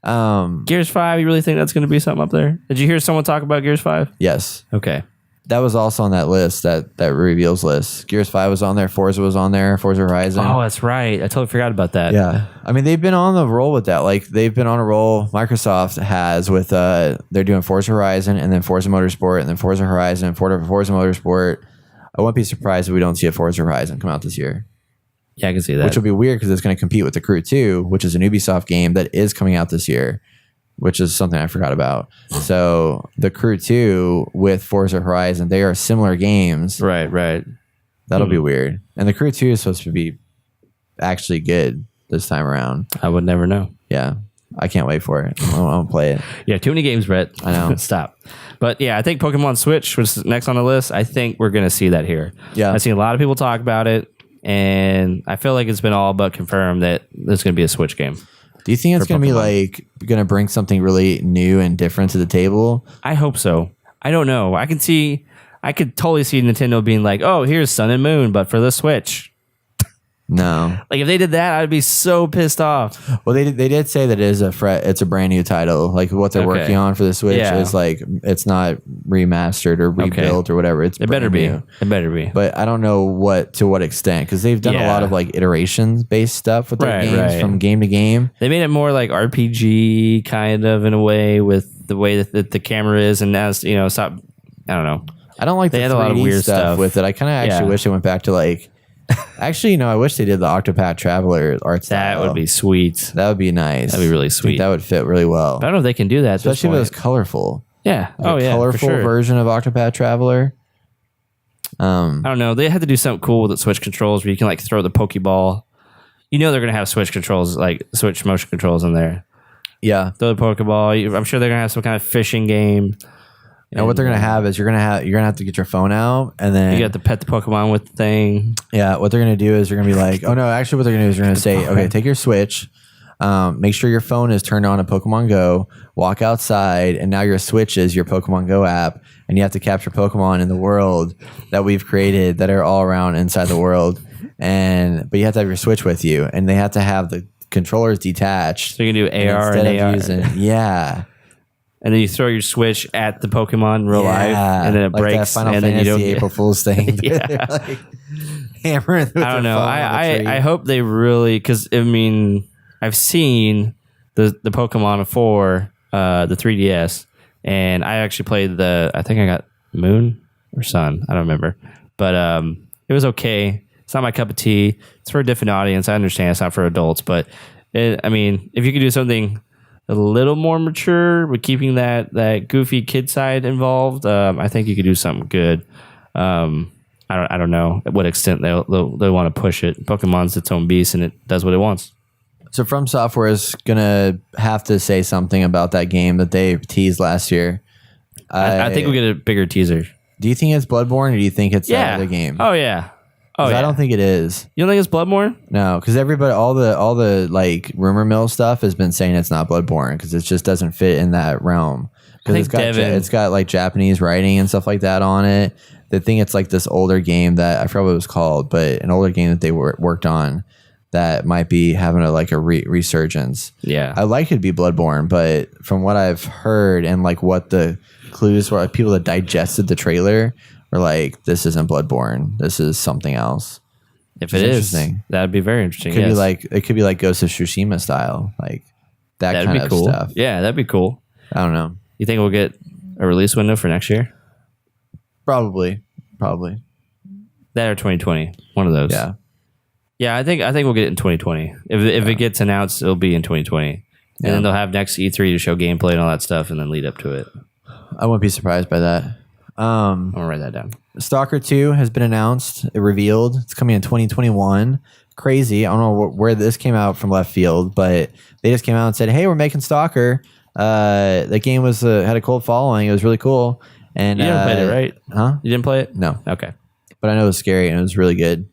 All right. Gears 5, you really think that's going to be something up there? Did you hear someone talk about Gears 5? Yes. Okay. That was also on that list, that reveals list. Gears 5 was on there. Forza was on there. Forza Horizon. Oh, that's right. I totally forgot about that. Yeah. I mean, they've been on the roll with that. Like, they've been on a roll. Microsoft has with, they're doing Forza Horizon and then Forza Motorsport and then Forza Horizon and Forza Motorsport. I wouldn't be surprised if we don't see a Forza Horizon come out this year. Yeah, I can see that. Which will be weird because it's going to compete with The Crew 2, which is an Ubisoft game that is coming out this year, which is something I forgot about. So The Crew 2 with Forza Horizon, they are similar games. Right. That'll be weird. And The Crew 2 is supposed to be actually good this time around. I would never know. Yeah. I can't wait for it. I want to play it. Yeah, too many games, Brett. I know. Stop. But yeah, I think Pokemon Switch was next on the list. I think we're going to see that here. Yeah. I've seen a lot of people talk about it, and I feel like it's been all but confirmed that there's going to be a Switch game. Do you think it's going to be like going to bring something really new and different to the table? I hope so. I don't know. I could totally see Nintendo being like, "Oh, here's Sun and Moon, but for the Switch." No. Like if they did that, I'd be so pissed off. Well, they did say that it's a brand new title. Like what they're working on for the Switch is like it's not remastered or rebuilt or whatever. It better be. It better be. But I don't know to what extent because they've done a lot of like iteration based stuff with their games from game to game. They made it more like RPG kind of in a way with the way that the camera is, and as you know, stop. I don't know. I don't like they the had 3D a lot of weird stuff with it. I kind of actually wish it went back to like. Actually, I wish they did the Octopath Traveler art style. That would be sweet. That would be nice. That'd be really sweet. That would fit really well. But I don't know if they can do that, especially if it was colorful. Yeah. Colorful version of Octopath Traveler. I don't know. They had to do something cool with the Switch controls where you can like throw the Pokeball. You know they're gonna have Switch controls, like Switch motion controls in there. Yeah. Throw the Pokeball. I'm sure they're gonna have some kind of fishing game. And what they're gonna have is you're gonna have to get your phone out, and then you got to pet the Pokemon with the thing. Yeah, what they're gonna do is they're gonna be like, oh no, actually, what they're gonna do is they're gonna say, okay, take your Switch, make sure your phone is turned on to Pokemon Go, walk outside, and now your Switch is your Pokemon Go app, and you have to capture Pokemon in the world that we've created that are all around inside the world, but you have to have your Switch with you, and they have to have the controllers detached. So you can do AR and AR. Yeah. And then you throw your Switch at the Pokemon in real life, and then it like breaks. That Final and Fantasy then you don't April Fool's thing. Yeah. Like hammering. I don't know. I hope they really, because I mean, I've seen the Pokemon for the 3DS, and I actually played I think I got Moon or Sun. I don't remember, but it was okay. It's not my cup of tea. It's for a different audience. I understand it's not for adults, but I mean, if you could do something a little more mature, but keeping that goofy kid side involved, I think you could do something good. I don't know at what extent they want to push it. Pokemon's its own beast, and it does what it wants. So From Software is gonna have to say something about that game that they teased last year. I think we'll get a bigger teaser. Do you think it's Bloodborne, or do you think it's that other game? Oh yeah. Oh yeah. I don't think it is. You don't think it's Bloodborne? No, because everybody, all the like rumor mill stuff has been saying it's not Bloodborne because it just doesn't fit in that realm. Because it's got like Japanese writing and stuff like that on it. They think it's like this older game that I forgot what it was called, but an older game that they worked on that might be having a resurgence. Yeah, I like it to be Bloodborne, but from what I've heard and like what the clues were, like people that digested the trailer were like, "This isn't Bloodborne. This is something else." If it is, that'd be very interesting. It could be like Ghost of Tsushima style, like that'd kind of cool. stuff. Yeah, that'd be cool. I don't know. You think we'll get a release window for next year? Probably. That or 2020, one of those. Yeah. I think we'll get it in 2020. If it gets announced, it'll be in 2020, and then they'll have next E3 to show gameplay and all that stuff, and then lead up to it. I wouldn't be surprised by that. I'm gonna write that down. Stalker 2 has been announced. It revealed it's coming in 2021. Crazy. I don't know where this came out from left field, but they just came out and said, "Hey, we're making Stalker." The game had a cult following. It was really cool. And you didn't play it, right? Huh? You didn't play it? No. Okay. But I know it was scary and it was really good.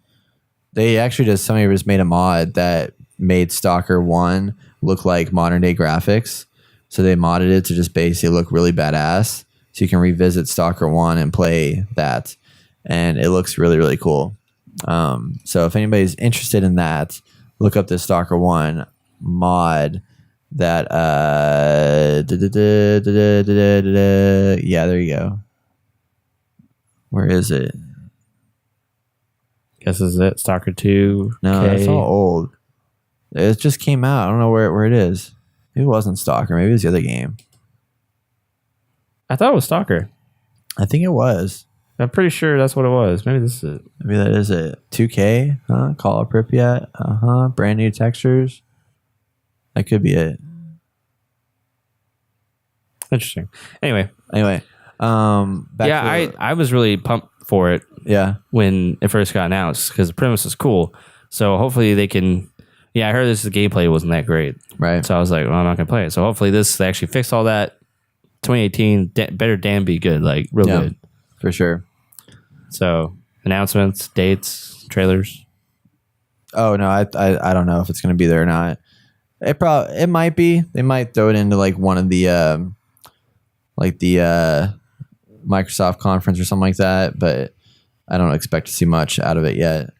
They actually somebody just made a mod that made Stalker 1 look like modern day graphics. So they modded it to just basically look really badass. So you can revisit Stalker 1 and play that. And it looks really, really cool. So if anybody's interested in that, look up the Stalker 1 mod that yeah, there you go. Where is it? Guess this is it. Stalker 2. No, it's all old. It just came out. I don't know where it is. Maybe it wasn't Stalker. Maybe it was the other game. I thought it was Stalker. I think it was. I'm pretty sure that's what it was. Maybe this is it. Maybe that is it. 2K, huh? Call of Pripyat, brand new textures. That could be it. Interesting. Anyway. I was really pumped for it. Yeah. When it first got announced, because the premise is cool. So hopefully they can. Yeah, I heard the gameplay wasn't that great. Right. So I was like, well, I'm not gonna play it. So hopefully they actually fixed all that. 2018 better damn be good, like real good for sure. So announcements, dates, trailers. Oh no, I don't know if it's gonna be there or not. It might be. They might throw it into like one of the Microsoft conference or something like that, but I don't expect to see much out of it yet,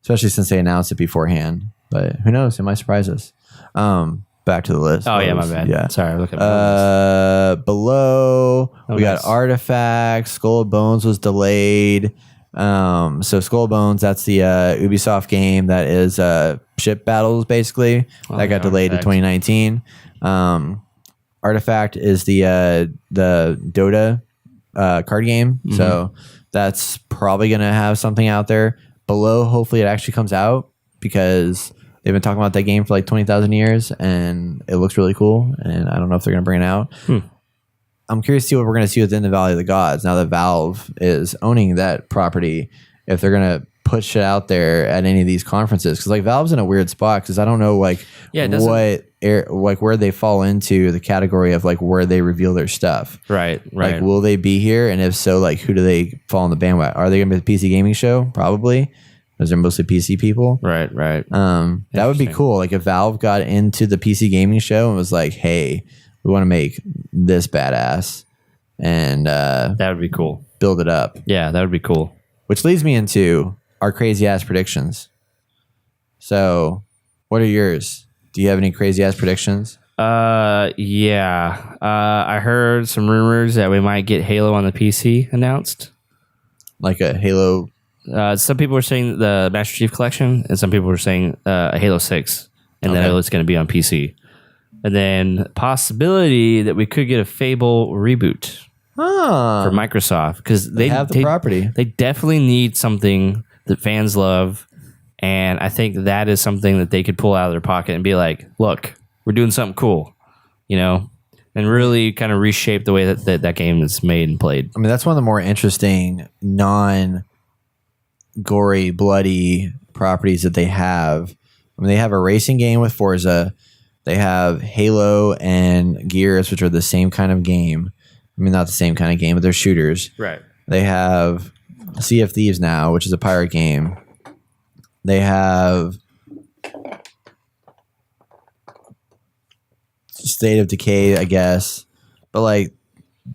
especially since they announced it beforehand. But who knows? It might surprise us. Back to the list. Oh, yeah, my bad. Yeah. Sorry, look at below, we got Artifact. Skull and Bones was delayed. So Skull and Bones, that's the Ubisoft game that is ship battles, basically. That got delayed to 2019. Artifact is the Dota card game. Mm-hmm. So that's probably going to have something out there. Below, hopefully it actually comes out because they've been talking about that game for like 20,000 years and it looks really cool. And I don't know if they're going to bring it out. I'm curious to see what we're going to see within the Valley of the Gods now that Valve is owning that property. If they're going to put shit out there at any of these conferences, because like Valve's in a weird spot because I don't know what like where they fall into the category of like where they reveal their stuff. Right. Like, will they be here? And if so, like, who do they fall on the bandwagon? Are they going to be the PC gaming show? Probably, because they're mostly PC people. Right. That would be cool. Like if Valve got into the PC gaming show and was like, hey, we want to make this badass, and that would be cool. Build it up. Yeah, that would be cool. Which leads me into our crazy ass predictions. So, what are yours? Do you have any crazy ass predictions? Yeah. I heard some rumors that we might get Halo on the PC announced. Like a Halo. Some people were saying the Master Chief Collection, and some people were saying a Halo 6, and then it's going to be on PC. And then possibility that we could get a Fable reboot for Microsoft, because they have the property. They definitely need something that fans love, and I think that is something that they could pull out of their pocket and be like, look, we're doing something cool, you know, and really kind of reshape the way that game is made and played. I mean, that's one of the more interesting non-gory, bloody properties that they have. I mean, they have a racing game with Forza. They have Halo and Gears, which are the same kind of game. I mean, not the same kind of game, but they're shooters. Right. They have Sea of Thieves now, which is a pirate game. They have State of Decay, I guess. But like,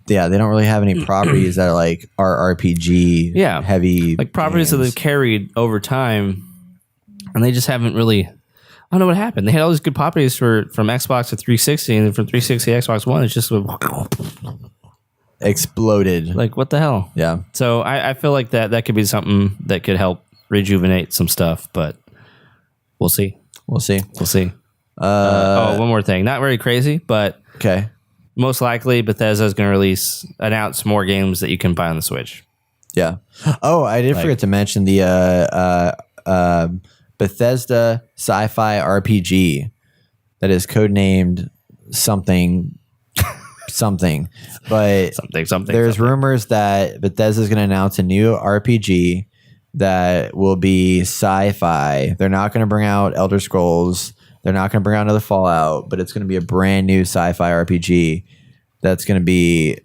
yeah, they don't really have any properties that are like RPG heavy. Like properties that they've carried over time, and they just haven't really... I don't know what happened. They had all these good properties from Xbox to 360, and then from 360 to Xbox One, it's just exploded. Like, what the hell? Yeah. So I feel like that could be something that could help rejuvenate some stuff, but we'll see. We'll see. One more thing. Not very crazy, but okay. Most likely Bethesda is going to announce more games that you can buy on the Switch. Yeah. Oh, I did forget to mention the Bethesda sci-fi RPG that is codenamed something, but there's rumors that Bethesda is going to announce a new RPG that will be sci-fi. They're not going to bring out Elder Scrolls. They're not going to bring out another Fallout, but it's going to be a brand new sci-fi RPG that's going to be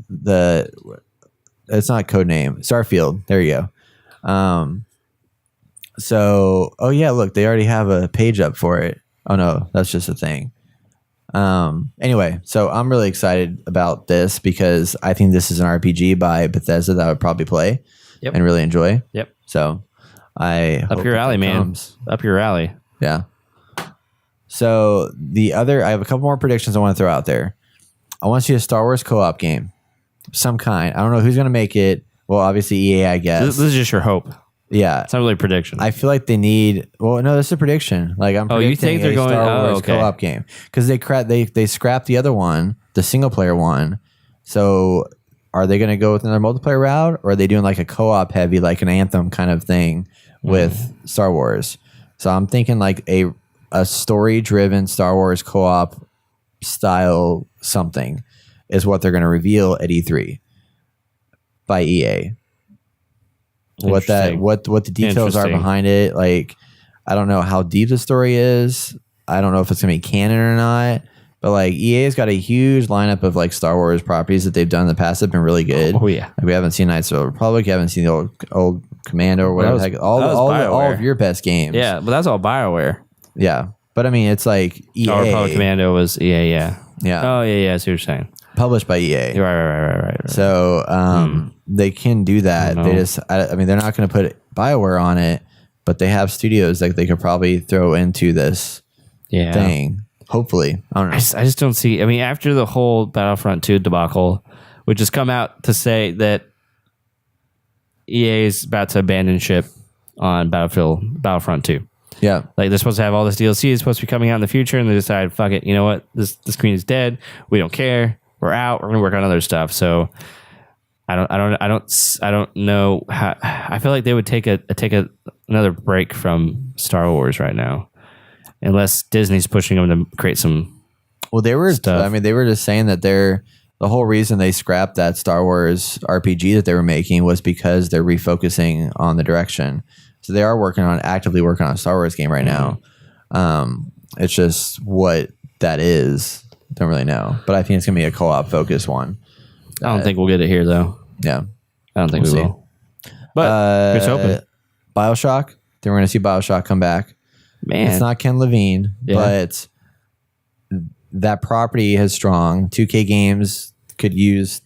it's not codename, Starfield. There you go. So, oh yeah, look, they already have a page up for it. Oh no, that's just a thing. Anyway, so I'm really excited about this because I think this is an RPG by Bethesda that I would probably play and really enjoy. Yep. So I up your alley, man. Up your alley. Yeah. So I have a couple more predictions I want to throw out there. I want to see a Star Wars co-op game, some kind. I don't know who's going to make it. Well, obviously EA, I guess. This is just your hope. Yeah, it's not really a prediction. I feel like they need. Well, no, this is a prediction. Like I'm. You think they're going Star Wars co-op game because they scrapped the other one, the single player one. So are they going to go with another multiplayer route, or are they doing like a co-op heavy, like an Anthem kind of thing with Star Wars? So I'm thinking like a story driven Star Wars co-op style something is what they're going to reveal at E3 by EA. What the details are behind it. Like, I don't know how deep the story is. I don't know if it's gonna be canon or not. But like EA's got a huge lineup of like Star Wars properties that they've done in the past that have been really good. Oh yeah. Like, we haven't seen Knights of the Republic, we haven't seen the old Commando or whatever. All of your best games. Yeah, but that's all BioWare. Yeah. But I mean it's like EA. Oh, Republic Commando was EA, yeah. Yeah. Oh yeah, I see what you're saying. Published by EA. Right. So they can do that. They just I mean they're not gonna put BioWare on it, but they have studios that they could probably throw into this thing. Hopefully. I don't know. I just don't see. I mean, after the whole Battlefront 2 debacle, which has come out to say that EA is about to abandon ship on Battlefront 2. Yeah. Like they're supposed to have all this DLC is supposed to be coming out in the future, and they decide, fuck it, you know what? This screen is dead. We don't care. We're out. We're gonna work on other stuff. So I don't know how. I feel like they would take another break from Star Wars right now, unless Disney's pushing them to create some. Well, they were. Stuff. I mean, they were just saying that the whole reason they scrapped that Star Wars RPG that they were making was because they're refocusing on the direction. So they are actively working on a Star Wars game right now. It's just what that is. Don't really know, but I think it's gonna be a co-op focused one. I don't think we'll get it here though. Yeah, I don't think we We'll see. will. But here's hoping. BioShock. Then we're gonna see BioShock come back. Man, It's not Ken Levine, Yeah. but that property is strong. 2K Games could use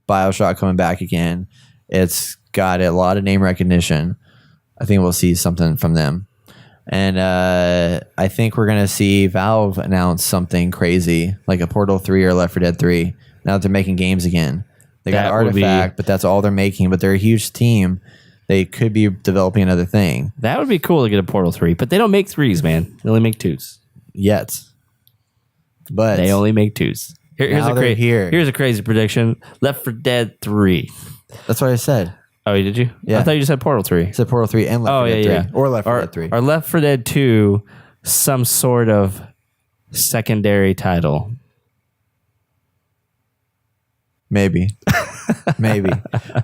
BioShock coming back again. It's got a lot of name recognition. I think we'll see something from them. And I think we're going to see Valve announce something crazy like a Portal 3 or Left 4 Dead 3 now that they're making games again. They got That would Artifact, but that's all they're making. But they're a huge team. They could be developing another thing that would be cool to get a Portal 3, but they don't make 3s, man. They only make 2s. yet. But They only make 2s. Here's Now they're here. Here's a crazy prediction. Left 4 Dead 3. that's what I said. Oh, did you? Yeah. I thought you said Portal 3. I said Portal 3 and Left 4 Dead 3. Or Left 4 Dead 3. Or Left 4 Dead 2, some sort of secondary title. Maybe. Maybe.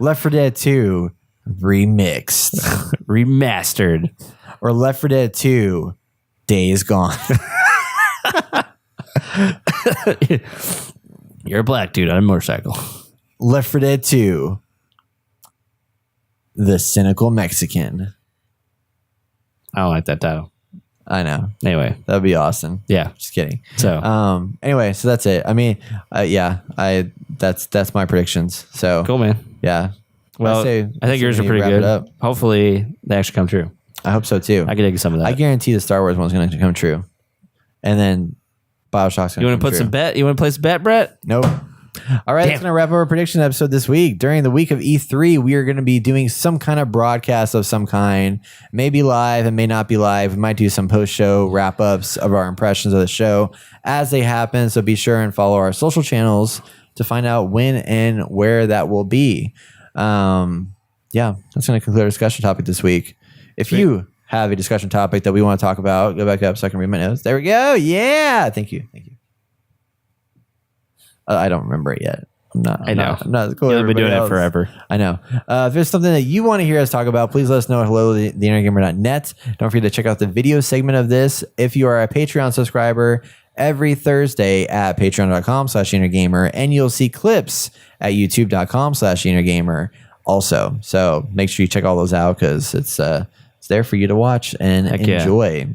Left 4 Dead 2 remixed. Remastered. Or Left 4 Dead 2 Days Gone. You're a black dude on a motorcycle. Left 4 Dead 2 The Cynical Mexican. I don't like that title. I know. Anyway, That'd be awesome. yeah. Just kidding. So Anyway, so that's it. I mean, that's my predictions. So cool, man. yeah. Well, I think yours are we need to pretty wrap good. it up. Hopefully, they actually come true. I hope so too. I could dig some of that. I guarantee the Star Wars one's going to come true. And then BioShock's going to you want to put some bet? You want to place a bet, Brett? Nope. All right, that's going to wrap up our prediction episode this week. During the week of E3, we are going to be doing some kind of broadcast of some kind. Maybe live and may not be live. We might do some post-show wrap-ups of our impressions of the show as they happen. So be sure and follow our social channels to find out when and where that will be. Yeah, that's going to conclude our discussion topic this week. If you have a discussion topic that we want to talk about, go back up so I can read my notes. There we go. Yeah. Thank you. I don't remember it yet. I'm not cool. You've been doing it forever. I know. If there's something that you want to hear us talk about, please let us know at hello@theintergamer.net. Don't forget to check out the video segment of this. If you are a Patreon subscriber, every Thursday at patreon.com/intergamer, and you'll see clips at youtube.com/intergamer also. So make sure you check all those out because it's there for you to watch and enjoy. Yeah.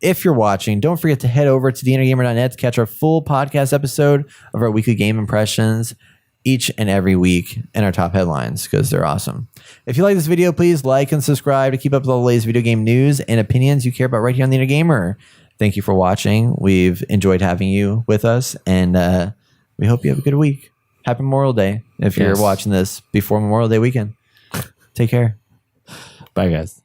If you're watching, don't forget to head over to theintergamer.net to catch our full podcast episode of our weekly game impressions each and every week and our top headlines because they're awesome. If you like this video, please like and subscribe to keep up with all the latest video game news and opinions you care about right here on The Inner Gamer. Thank you for watching. We've enjoyed having you with us, and we hope you have a good week. Happy Memorial Day if you're watching this before Memorial Day weekend. Take care. Bye, guys.